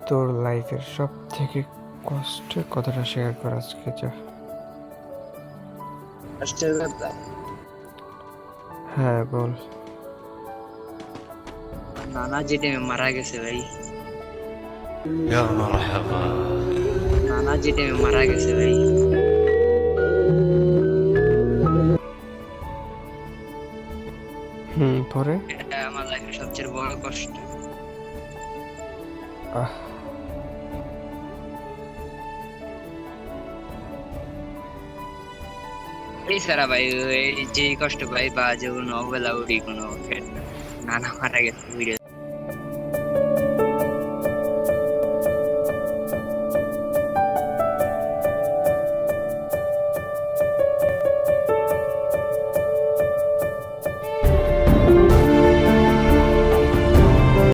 তোর লাইফের সব থেকে কষ্টের কথাটা শেয়ার কর আজকে, যা। কষ্টের কথা? হ্যাঁ, বল। নানা যে টাইমে মারা গেছে ভাই, يا مرحبا নানা যে টাইমে মারা গেছে ভাই, পরে? এটা আমার লাইফের সবচেয়ে বড় কষ্ট। আহ এছাড়া ভাই এই যে কষ্ট পাই বা যে কোনো অবহেলা উঠি কোনো নানা মারা গেছে